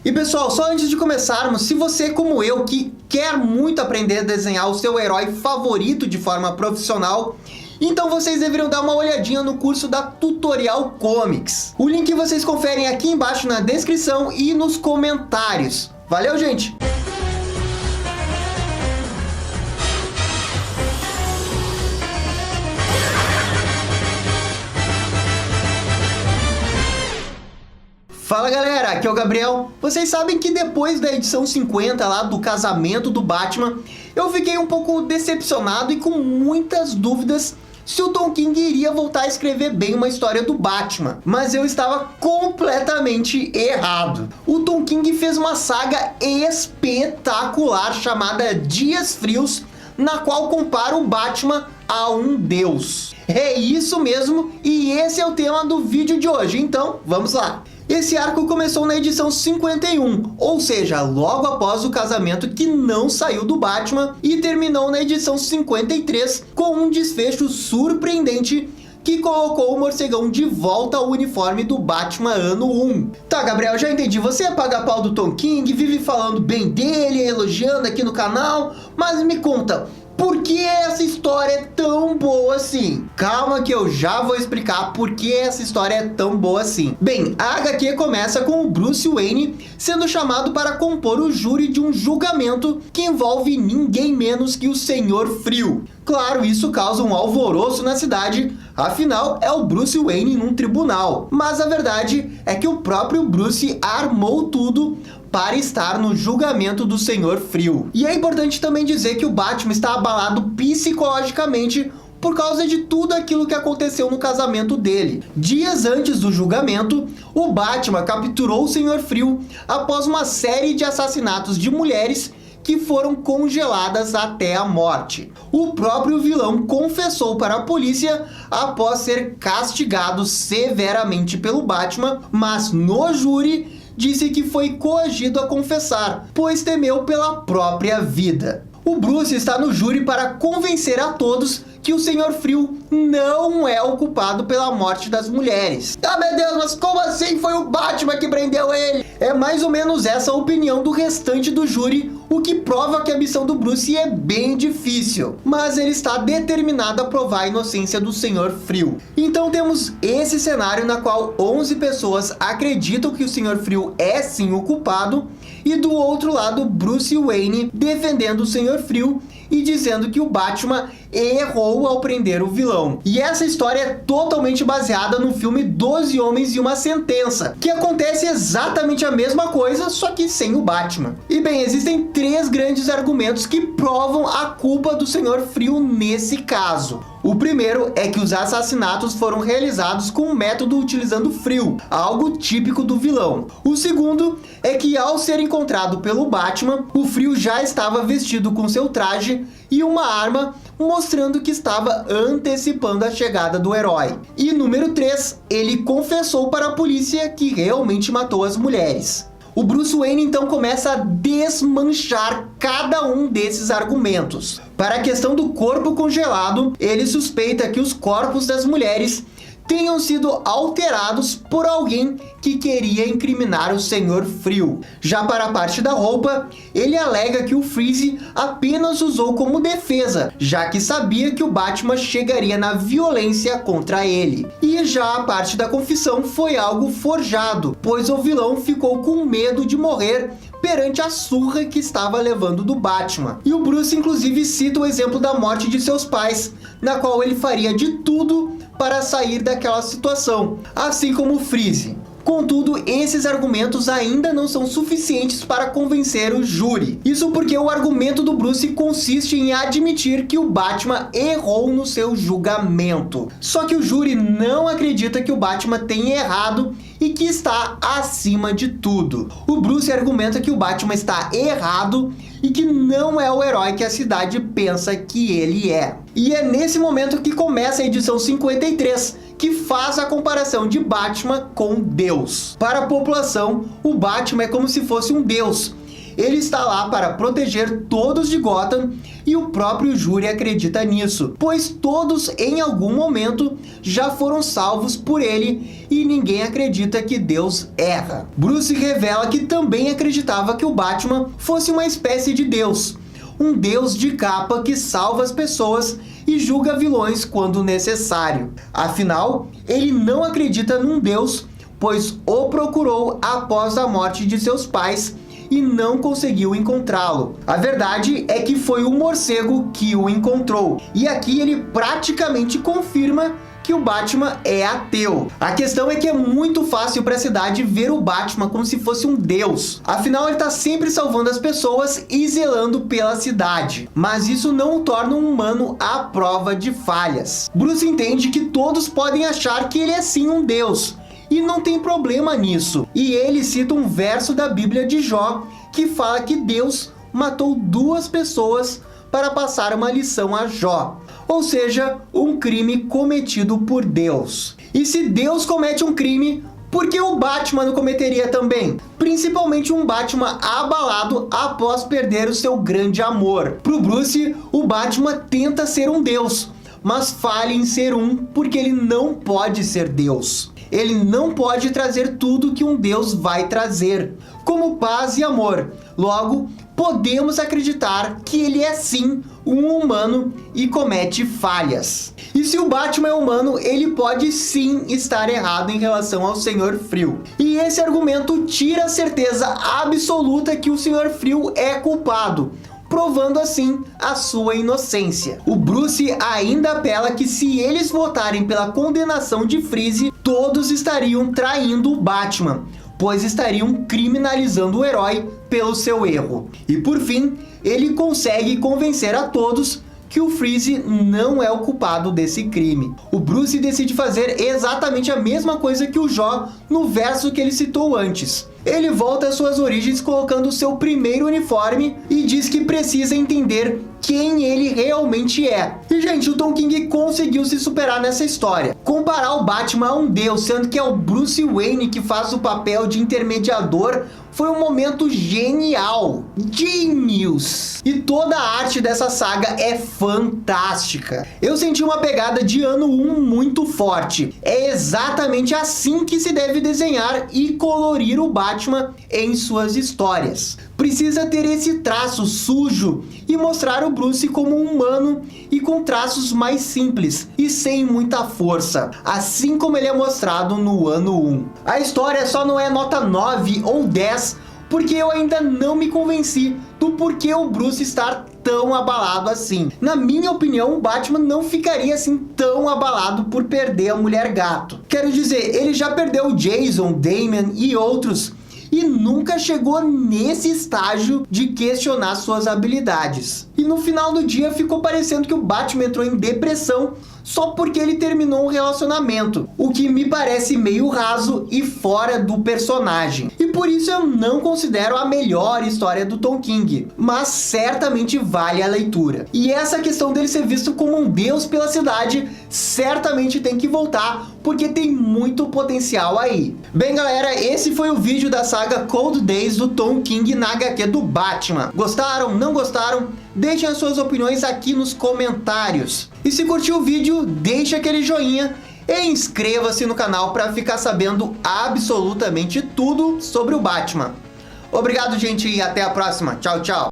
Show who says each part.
Speaker 1: E pessoal, só antes de começarmos, se você como eu que quer muito aprender a desenhar o seu herói favorito de forma profissional, então vocês deveriam dar uma olhadinha no curso da Tutorial Comics. O link vocês conferem aqui embaixo na descrição e nos comentários. Valeu, gente! Fala galera, aqui é o Gabriel. Vocês sabem que depois da edição 50 lá do casamento do Batman, eu fiquei um pouco decepcionado e com muitas dúvidas se o Tom King iria voltar a escrever bem uma história do Batman. Mas eu estava completamente errado. O Tom King fez uma saga espetacular chamada Dias Frios, na qual compara o Batman a um deus. É isso mesmo, e esse é o tema do vídeo de hoje, então vamos lá. Esse arco começou na edição 51, ou seja, logo após o casamento que não saiu do Batman, e terminou na edição 53 com um desfecho surpreendente que colocou o morcegão de volta ao uniforme do Batman ano 1. Tá, Gabriel, já entendi, você paga pau do Tom King, vive falando bem dele, elogiando aqui no canal, mas me conta, por que essa história é tão boa assim? Calma que eu já vou explicar por que essa história é tão boa assim. Bem, a HQ começa com o Bruce Wayne sendo chamado para compor o júri de um julgamento que envolve ninguém menos que o Senhor Frio. Claro, isso causa um alvoroço na cidade, afinal é o Bruce Wayne num tribunal. Mas a verdade é que o próprio Bruce armou tudo para estar no julgamento do Senhor Frio. E é importante também dizer que o Batman está abalado psicologicamente por causa de tudo aquilo que aconteceu no casamento dele. Dias antes do julgamento, o Batman capturou o Senhor Frio após uma série de assassinatos de mulheres que foram congeladas até a morte. O próprio vilão confessou para a polícia após ser castigado severamente pelo Batman, mas no júri disse que foi coagido a confessar, pois temeu pela própria vida. O Bruce está no júri para convencer a todos que o Senhor Frio não é o culpado pela morte das mulheres. Ah, meu Deus, mas como assim foi o Batman que prendeu ele? É mais ou menos essa a opinião do restante do júri, o que prova que a missão do Bruce é bem difícil, mas ele está determinado a provar a inocência do Senhor Frio. Então temos esse cenário na qual 11 pessoas acreditam que o Senhor Frio é sim o culpado, e do outro lado Bruce Wayne defendendo o Senhor Frio e dizendo que o Batman errou ao prender o vilão. E essa história é totalmente baseada no filme 12 Homens e uma Sentença, que acontece exatamente a mesma coisa, só que sem o Batman. E bem, existem 3 grandes argumentos que provam a culpa do Senhor Frio nesse caso. O primeiro é que os assassinatos foram realizados com um método utilizando frio, algo típico do vilão. O segundo é que ao ser encontrado pelo Batman, o Frio já estava vestido com seu traje e uma arma, mostrando que estava antecipando a chegada do herói. E número 3, ele confessou para a polícia que realmente matou as mulheres. O Bruce Wayne então começa a desmanchar cada um desses argumentos. Para a questão do corpo congelado, ele suspeita que os corpos das mulheres tenham sido alterados por alguém que queria incriminar o Senhor Frio. Já para a parte da roupa, ele alega que o Freeze apenas usou como defesa, já que sabia que o Batman chegaria na violência contra ele. E já a parte da confissão foi algo forjado, pois o vilão ficou com medo de morrer perante a surra que estava levando do Batman. E o Bruce inclusive cita o exemplo da morte de seus pais, na qual ele faria de tudo para sair daquela situação, assim como o Freeze. Contudo, esses argumentos ainda não são suficientes para convencer o júri. Isso porque o argumento do Bruce consiste em admitir que o Batman errou no seu julgamento. Só que o júri não acredita que o Batman tenha errado e que está acima de tudo. O Bruce argumenta que o Batman está errado e que não é o herói que a cidade pensa que ele é. E é nesse momento que começa a edição 53, que faz a comparação de Batman com Deus. Para a população, o Batman é como se fosse um deus, ele está lá para proteger todos de Gotham e o próprio júri acredita nisso, pois todos em algum momento já foram salvos por ele e ninguém acredita que Deus erra. Bruce revela que também acreditava que o Batman fosse uma espécie de Deus, um Deus de capa que salva as pessoas e julga vilões quando necessário. Afinal, ele não acredita num Deus, pois o procurou após a morte de seus pais e não conseguiu encontrá-lo. A verdade é que foi o morcego que o encontrou. E aqui ele praticamente confirma que o Batman é ateu. A questão é que é muito fácil para a cidade ver o Batman como se fosse um deus. Afinal, ele está sempre salvando as pessoas e zelando pela cidade. Mas isso não o torna um humano à prova de falhas. Bruce entende que todos podem achar que ele é sim um deus, e não tem problema nisso. E ele cita um verso da Bíblia de Jó que fala que Deus matou 2 pessoas para passar uma lição a Jó. Ou seja, um crime cometido por Deus. E se Deus comete um crime, por que o Batman não cometeria também? Principalmente um Batman abalado após perder o seu grande amor. Pro Bruce, o Batman tenta ser um deus, mas falha em ser um porque ele não pode ser Deus. Ele não pode trazer tudo que um Deus vai trazer, como paz e amor. Logo, podemos acreditar que ele é sim um humano e comete falhas. E se o Batman é humano, ele pode sim estar errado em relação ao Senhor Frio. E esse argumento tira a certeza absoluta que o Senhor Frio é culpado, provando assim a sua inocência. O Bruce ainda apela que se eles votarem pela condenação de Freeze, todos estariam traindo o Batman, pois estariam criminalizando o herói pelo seu erro. E por fim, ele consegue convencer a todos que o Freeze não é o culpado desse crime. O Bruce decide fazer exatamente a mesma coisa que o Jó no verso que ele citou antes. Ele volta às suas origens colocando o seu primeiro uniforme e diz que precisa entender quem ele realmente é. E, gente, o Tom King conseguiu se superar nessa história. Comparar o Batman a um deus, sendo que é o Bruce Wayne que faz o papel de intermediador, foi um momento genial. Genius! E toda a arte dessa saga é fantástica. Eu senti uma pegada de ano 1 muito forte. É exatamente assim que se deve desenhar e colorir o Batman em suas histórias. Precisa ter esse traço sujo e mostrar o Bruce como um humano e com traços mais simples e sem muita força, assim como ele é mostrado no ano 1. A história só não é nota 9 ou 10 porque eu ainda não me convenci do porquê o Bruce estar tão abalado assim. Na minha opinião, o Batman não ficaria assim tão abalado por perder a Mulher Gato. Quero dizer, ele já perdeu o Jason, Damian e outros, e nunca chegou nesse estágio de questionar suas habilidades. E no final do dia ficou parecendo que o Batman entrou em depressão só porque ele terminou um relacionamento, o que me parece meio raso e fora do personagem. E por isso eu não considero a melhor história do Tom King, mas certamente vale a leitura. E essa questão dele ser visto como um deus pela cidade certamente tem que voltar, porque tem muito potencial aí. Bem, galera, esse foi o vídeo da saga Cold Days do Tom King na HQ do Batman. Gostaram? Não gostaram? Deixem as suas opiniões aqui nos comentários. E se curtiu o vídeo, deixe aquele joinha e inscreva-se no canal para ficar sabendo absolutamente tudo sobre o Batman. Obrigado, gente, e até a próxima. Tchau, tchau.